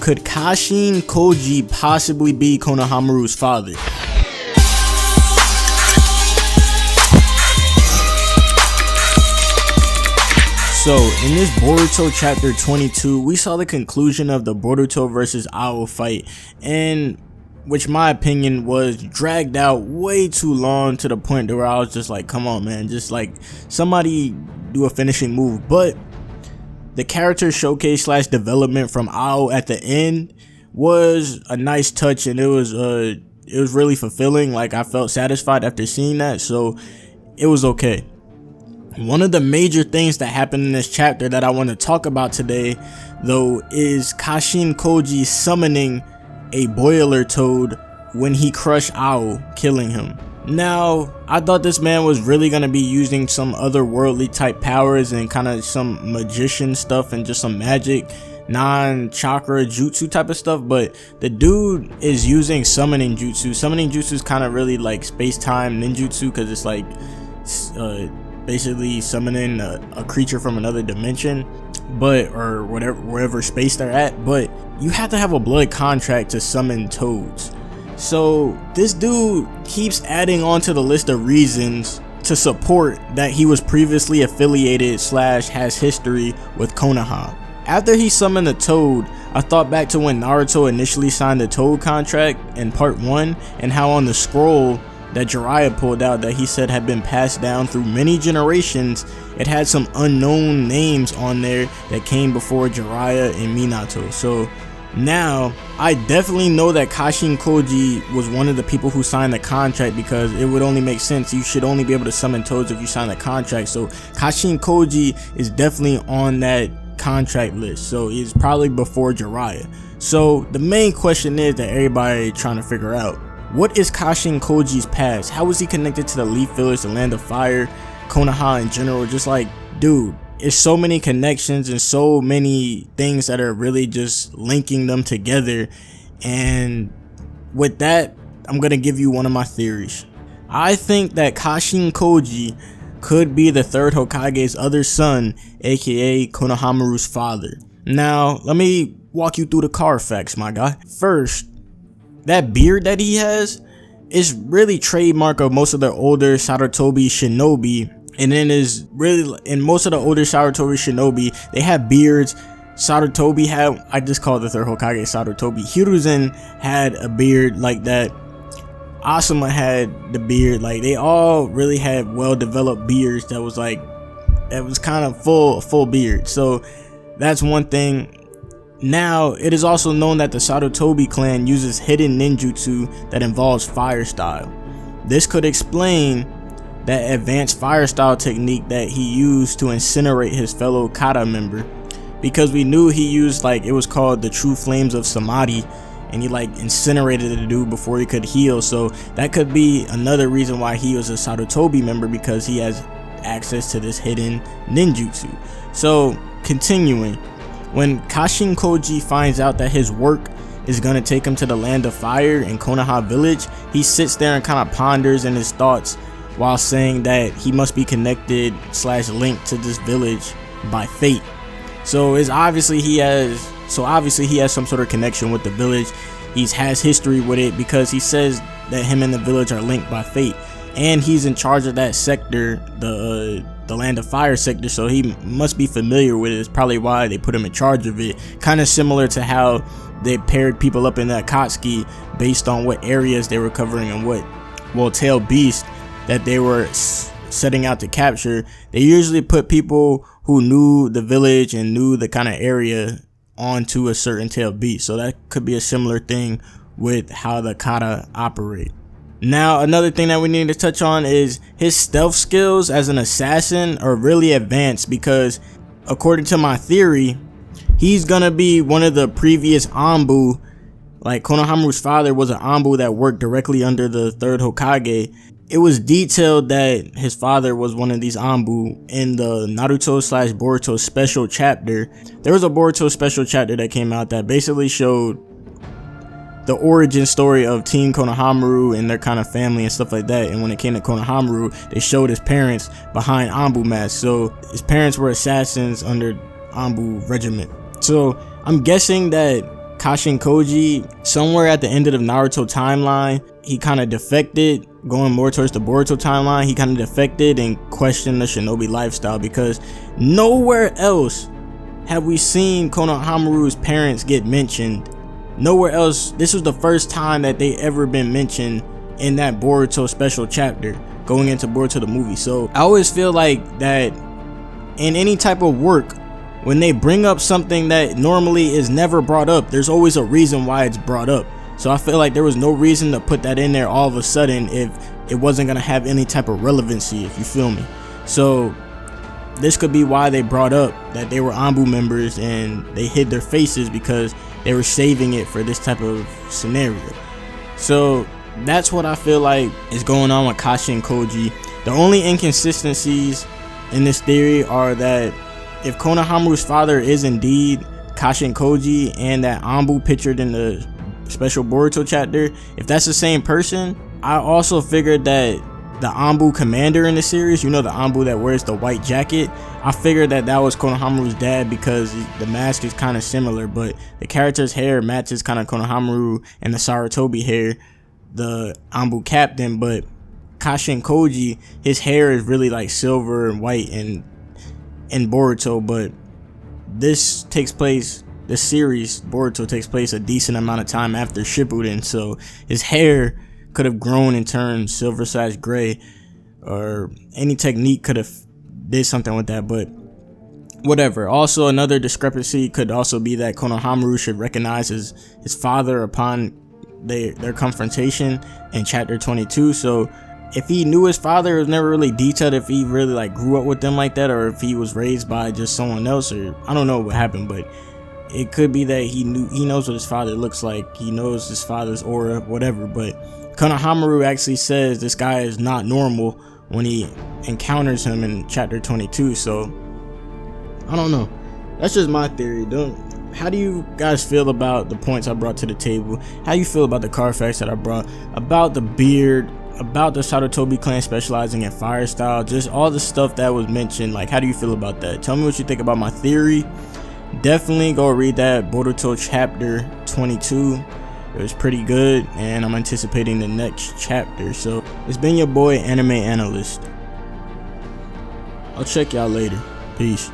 Could Kashin Koji possibly be Konohamaru's father? So, in this Boruto Chapter 22, we saw the conclusion of the Boruto vs. Ao fight, and which my opinion was dragged out way too long, to the point where I was just like, come on man, just like somebody do a finishing move. But the character showcase / development from Ao at the end was a nice touch, and it was really fulfilling. Like, I felt satisfied after seeing that, so it was okay. One of the major things that happened in this chapter that I want to talk about today, though, is Kashin Koji summoning a boiler toad when he crushed Ao, killing him. Now, I thought this man was really going to be using some otherworldly type powers and kind of some magician stuff and just some magic, non-chakra jutsu type of stuff, but the dude is using summoning jutsu. Summoning jutsu is kind of really like space-time ninjutsu, because it's like basically summoning a creature from another dimension, or wherever space they're at, but you have to have a blood contract to summon toads. So this dude keeps adding on to the list of reasons to support that he was previously affiliated / has history with Konoha. After he summoned the toad, I thought back to when Naruto initially signed the toad contract in part 1, and how on the scroll that Jiraiya pulled out that he said had been passed down through many generations, it had some unknown names on there that came before Jiraiya and Minato. So now I definitely know that Kashin Koji was one of the people who signed the contract, because it would only make sense. You should only be able to summon toads if you sign the contract. So Kashin Koji is definitely on that contract list, so it's probably before Jiraiya. So the main question is that everybody trying to figure out: what is Kashin Koji's past? How is he connected to the Leaf Village, the Land of Fire, Konoha in general? Just like, dude, it's so many connections and so many things that are really just linking them together. And with that, I'm gonna give you one of my theories. I think that Kashin Koji could be the third Hokage's other son, aka Konohamaru's father. Now, let me walk you through the Carfax, my guy. First, that beard that he has is really trademark of most of the older Sarutobi shinobi, and then is really in most of the older Sarutobi shinobi, they have beards. Sarutobi had, I just called the third Hokage Sarutobi. Hiruzen had a beard like that. Asuma had the beard. Like, they all really had well developed beards that was kind of full beard. So that's one thing. Now, it is also known that the Sarutobi clan uses hidden ninjutsu that involves fire style. This could explain that advanced fire style technique that he used to incinerate his fellow kata member, because we knew he used, like, it was called the true flames of samadhi, and he like incinerated the dude before he could heal. So that could be another reason why he was a Sarutobi member, because he has access to this hidden ninjutsu. So continuing, when Kashin Koji finds out that his work is gonna take him to the Land of Fire in Konoha village, he sits there and kind of ponders in his thoughts while saying that he must be connected / linked to this village by fate. So obviously he has some sort of connection with the village. He has history with it, because he says that him and the village are linked by fate, and he's in charge of that sector, the Land of Fire sector, so he must be familiar with it. It's probably why they put him in charge of it, kind of similar to how they paired people up in that Akatsuki based on what areas they were covering and what tail beast that they were setting out to capture. They usually put people who knew the village and knew the kind of area onto a certain tail beast. So that could be a similar thing with how the kata operate. Now, another thing that we need to touch on is his stealth skills as an assassin are really advanced, because according to my theory, he's gonna be one of the previous anbu. Like, Konohamaru's father was an anbu that worked directly under the third Hokage. It was detailed that his father was one of these anbu in the Naruto / Boruto special chapter. There was a Boruto special chapter that came out that basically showed the origin story of Team Konohamaru and their kind of family and stuff like that. And when it came to Konohamaru, they showed his parents behind anbu masks. So his parents were assassins under anbu regiment. So I'm guessing that Kashin Koji, somewhere at the end of the Naruto timeline, he kind of defected, going more towards the Boruto timeline. He kind of defected and questioned the shinobi lifestyle, because nowhere else have we seen Konohamaru's parents get mentioned. Nowhere else. This was the first time that they ever been mentioned in that Boruto special chapter going into Boruto the movie. So I always feel like that in any type of work, when they bring up something that normally is never brought up, there's always a reason why it's brought up. So I feel like there was no reason to put that in there all of a sudden if it wasn't going to have any type of relevancy, if you feel me. So this could be why they brought up that they were anbu members and they hid their faces, because they were saving it for this type of scenario. So that's what I feel like is going on with Kashin Koji. The only inconsistencies in this theory are that if Konohamaru's father is indeed Kashin Koji and that anbu pictured in the special Boruto chapter, if that's the same person, I also figured that the anbu commander in the series, you know, the anbu that wears the white jacket, I figured that that was Konohamaru's dad, because the mask is kind of similar, but the character's hair matches kind of Konohamaru and the Sarutobi hair, the anbu captain. But Kashin Koji, his hair is really like silver and white in Boruto, but this series Boruto takes place a decent amount of time after Shippuden, so his hair could have grown and turned silver/gray, or any technique could have did something with that, but whatever. Also, another discrepancy could also be that Konohamaru should recognize his father upon their confrontation in chapter 22. So if he knew his father, it was never really detailed if he really like grew up with them like that, or if he was raised by just someone else, or I don't know what happened, but it could be that he knows what his father looks like, he knows his father's aura, whatever. But Konohamaru actually says this guy is not normal when he encounters him in chapter 22. So I don't know, that's just my theory. How do you guys feel about the points I brought to the table? How you feel about the car facts that I brought, about the beard, about the Sarutobi clan specializing in fire style, just all the stuff that was mentioned? Like, how do you feel about that? Tell me what you think about my theory. Definitely go read that Boruto Chapter 22. It was pretty good, and I'm anticipating the next chapter. So it's been your boy AnimeAnalyst. I'll check y'all later. Peace.